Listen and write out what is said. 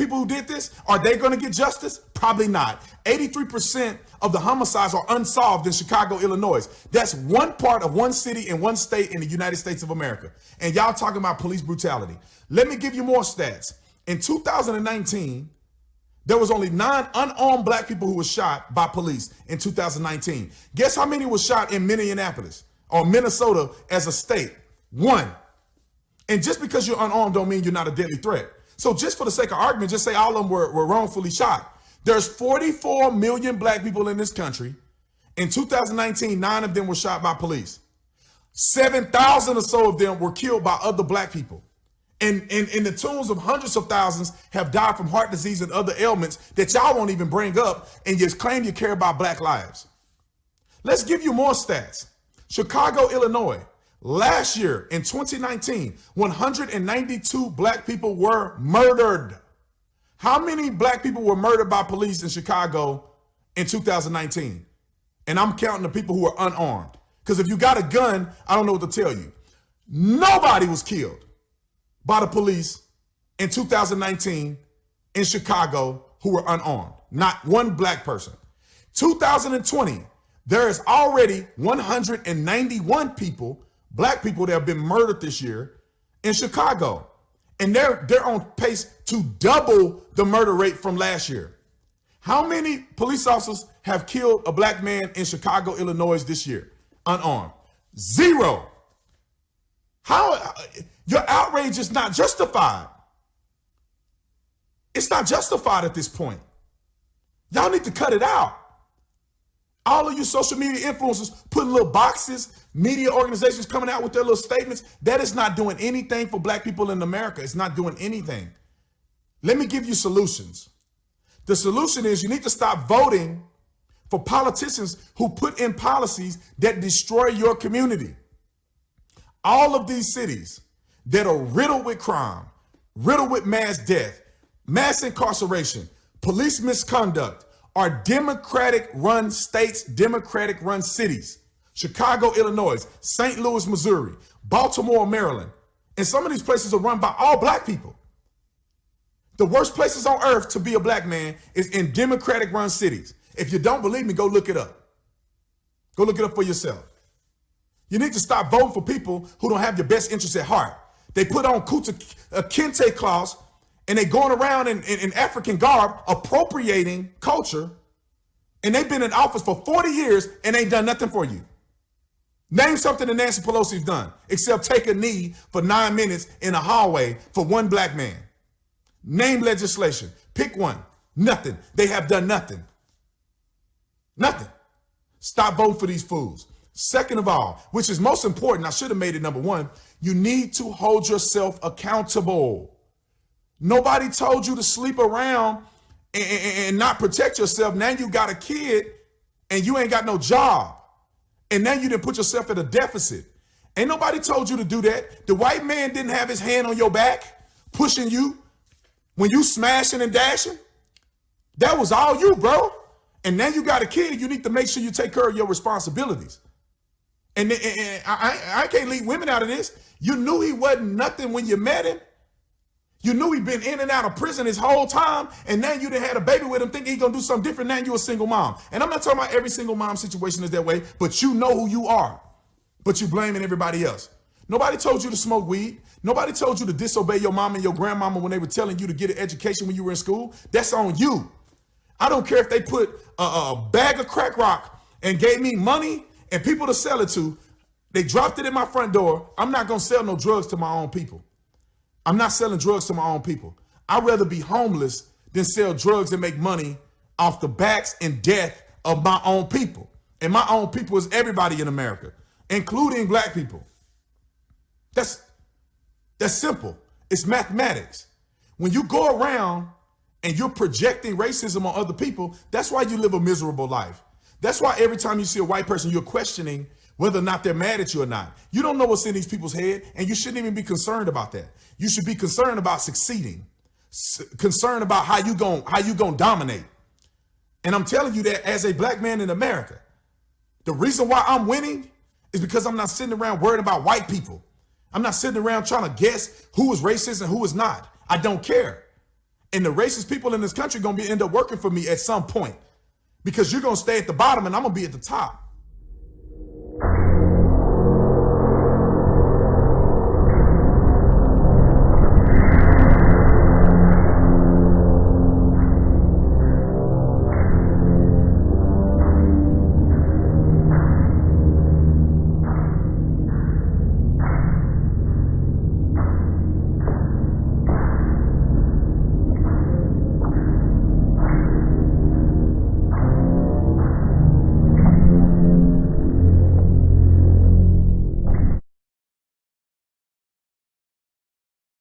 people who did this, are they going to get justice? Probably not. 83% of the homicides are unsolved in Chicago, Illinois. That's one part of one city in one state in the United States of America. And y'all talking about police brutality. Let me give you more stats. In 2019, there was only 9 unarmed black people who were shot by police in 2019. Guess how many were shot in Minneapolis or Minnesota as a state? 1. And just because you're unarmed don't mean you're not a deadly threat. So just for the sake of argument, just say all of them were wrongfully shot. There's 44 million black people in this country. In 2019, 9 of them were shot by police. 7,000 or so of them were killed by other black people. And in the tunes of hundreds of thousands have died from heart disease and other ailments that y'all won't even bring up, and you claim you care about black lives. Let's give you more stats. Chicago, Illinois. Last year, in 2019, 192 black people were murdered. How many black people were murdered by police in Chicago in 2019? And I'm counting the people who are unarmed. Because if you got a gun, I don't know what to tell you. Nobody was killed by the police in 2019 in Chicago who were unarmed. Not one black person. 2020, there is already 191 people, black people, that have been murdered this year in Chicago. And they're on pace to double the murder rate from last year. How many police officers have killed a black man in Chicago, Illinois this year, unarmed? 0. How your outrage is not justified. It's not justified at this point. Y'all need to cut it out. All of you social media influencers putting little boxes, media organizations coming out with their little statements, that is not doing anything for black people in America. It's not doing anything. Let me give you solutions. The solution is you need to stop voting for politicians who put in policies that destroy your community. All of these cities that are riddled with crime, riddled with mass death, mass incarceration, police misconduct, are Democratic-run states, Democratic-run cities. Chicago, Illinois, St. Louis, Missouri, Baltimore, Maryland. And some of these places are run by all black people. The worst places on earth to be a black man is in Democratic-run cities. If you don't believe me, go look it up. Go look it up for yourself. You need to stop voting for people who don't have your best interests at heart. They put on kente cloths and they going around in African garb appropriating culture, and they've been in office for 40 years and ain't done nothing for you. Name something that Nancy Pelosi's done except take a knee for 9 minutes in a hallway for one black man. Name legislation. Pick one. Nothing. They have done nothing. Nothing. Stop voting for these fools. Second of all, which is most important, I should have made it number 1, you need to hold yourself accountable. Nobody told you to sleep around and not protect yourself. Now you got a kid and you ain't got no job. And now you didn't put yourself at a deficit. Ain't nobody told you to do that. The white man didn't have his hand on your back, pushing you when you smashing and dashing. That was all you, bro. And now you got a kid, you need to make sure you take care of your responsibilities. And I can't leave women out of this. You knew he wasn't nothing when you met him. You knew he'd been in and out of prison his whole time, and now you done had a baby with him thinking he's gonna do something different. Now you're a single mom. And I'm not talking about every single mom situation is that way, but you know who you are. But you blaming everybody else. Nobody told you to smoke weed. Nobody told you to disobey your mom and your grandmama when they were telling you to get an education when you were in school. That's on you. I don't care if they put a bag of crack rock and gave me money and people to sell it to. They dropped it in my front door. I'm not gonna sell no drugs to my own people. I'm not selling drugs to my own people. I'd rather be homeless than sell drugs and make money off the backs and death of my own people. And my own people is everybody in America, including black people. That's simple. It's mathematics. When you go around and you're projecting racism on other people, that's why you live a miserable life. That's why every time you see a white person, you're questioning whether or not they're mad at you or not. You don't know what's in these people's head, and you shouldn't even be concerned about that. You should be concerned about succeeding, concerned about how you gonna dominate. And I'm telling you that as a black man in America, the reason why I'm winning is because I'm not sitting around worried about white people. I'm not sitting around trying to guess who is racist and who is not. I don't care. And the racist people in this country gonna end up working for me at some point, because you're gonna stay at the bottom and I'm gonna be at the top.